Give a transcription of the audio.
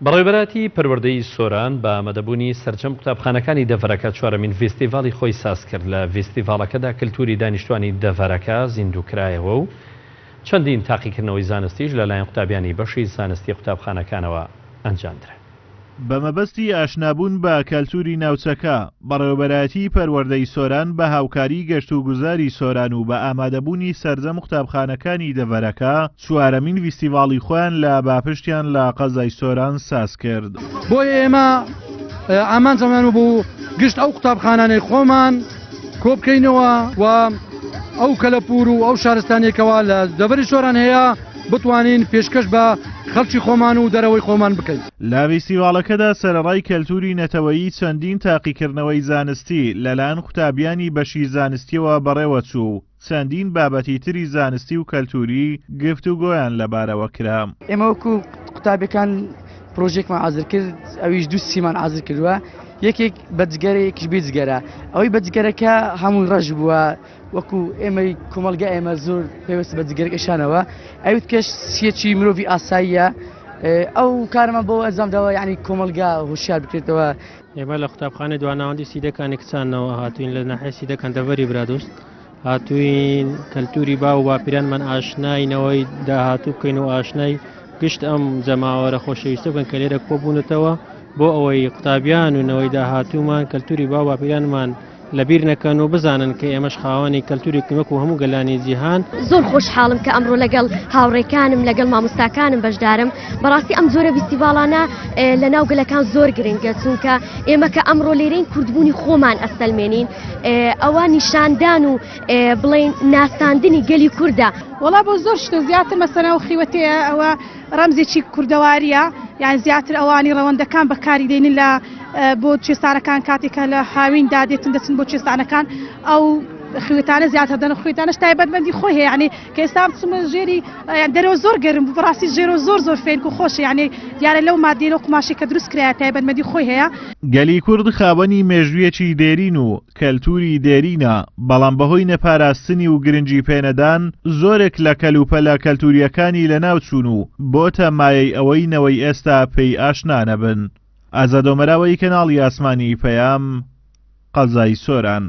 بەڕێوەبەراتی پەروەردەی سۆران بە ئامادەبوونی سەرجەم قوتابخانەکانی دەڤەرەکە چوارەمین فێستیڤاڵی خۆی ساز کرد. لە فێستیڤاڵەکەدا کەلتوری دانیشتوانی دەڤەرەکە زیندووکرایەوە و چەندین تاقیکردنەوەی زانستیش لەلایەن قوتابیانی بەشی زانستی قوتابخانەکانەوە ئەنجامدرا. بەمەبەستی ئاشنابوون بە کەلتوری ناوچەکە، بەڕێوەبەراتی پەروەردەی سۆران بە هاوکاری گەشت و گوزاری سۆران و بە ئامادەبوونی سەرجەم قوتابخانەکانی دەڤەرەکە چوارەمین فیستیڤاڵی خۆیان لە باپشتیان لە قەزای سۆران ساز کرد. بۆیە ئێمە ئامانجەمان بوو گشت ئەو قوتابخانانەی خۆمان کۆبکەینەوە و ئەو کەلەپور و ئەو شارستانێکەوە لە دەڤەری سۆران هەیە بتوانین پێشکەش بە خەڵکی خۆمان و دەرەوەی خۆمان بکەین. لە فیستیڤاڵەکەدا سەرەڕای کەلتوری نەتەوەیی چەندین تاقیکردنەوەی زانستی لەلایەن قوتابیانی بەشی زانستیەوە بەڕێوە چوو. چەندین بابەتی تری زانستی و کەلتوری گفتوگۆیان لەبارەوە کرا. ئێمە وەکو قوتابەکان پرۆژێکمان حازر کرد، ئەویش دوو سیمان حازر کردووە، یەکێک بەجگەرە یەکیش بێجگەرە. ئەوەی بەجگەرەکە هەموو ڕەش بووە، وەکو ئێمەی کۆمەلگا ئێمە زۆر پێوەستە بە جگەرەکەشانەوە. ئەوت کەش سیەکی مرۆڤی ئاساییە، ئەو کارمە بۆ ئەنجامداوە یعنی کۆمەلگا هوشیار بکرێتەوە. ئێمە لە قوتابخانەی دواناوەندی سیدەکانی کچانەوە هاتوین لە ناحیە سیدەکان دەڤەری برادۆست، هاتوین کەلتوری با و باپیرانمان ئاشناینەوەی داهاتوو بکەین و ئاشنای گشت ئەم جەماوەرە خۆشەویستە بکەن کە لێرە کۆبوونەتەوە بۆ ئەوەی قوتابیان و نەوەی داهاتوومان کەلتوری با و باپیرانمان لەبیر نەکەن و بزانن کە ئێمەش خاوەنی کەلتوری وەکو هەموو گەلانی جیهان. زۆر خۆشحاڵم کە ئەمڕۆ لەگەڵ هاوڕێکانم لەگەڵ مامۆستاکانم بەشدارم. بەڕاستی ئەم جۆرە فیستیڤاڵانە لە ناو گەلەکان زۆر گرنگە، چونکە ئێمە کە ئەمڕۆ لێرەین کوردبوونی خۆمان ئەستەلمێنین، ئەوە نیشاندان و بڵێن ناساندنی گەلی کووردە. وڵا بۆ زۆر شتە زیاتر مەسەنە و خیوەتەیە ئەوە ڕەمزێکی کوردەواریە، یان زیاتر ئەوانی ڕەوەندەکان بەکاری دێنین لە بۆ کوێستانەکان کاتێکە لە هاوین دادێتن دەچن بۆ کوێستانەکان ئەو خوێتانە زیاتر دەن. خوێتانەش تایبەتمەندی خۆی هەیە، یعنی کە ئێستا چمە ژێری دەرەوە زۆر گەرم بوو، بەڕاستی ژێرە زۆر فێنک و خۆشە، یعنی دیارە لەو مادەی لەو قماشی کە دروست کرایە تایبەتمەندی خۆی هەیە. گەلی کورد خاوەنی مێژوویەکی دێرین و کەلتوری دێرینە، بەڵام بەهۆی نەپاراستنی و گرنگی پێنەدان زۆرێک لە کەلوپەلە کەلتوریەکانی لەناوچوون و بۆتە مایەی ئەوەی نەوەی ئێستا پێی ئاشنا نەبن. ئازادۆمەراوەی کەناڵی ئاسمانی پەیام، قەزای سۆران.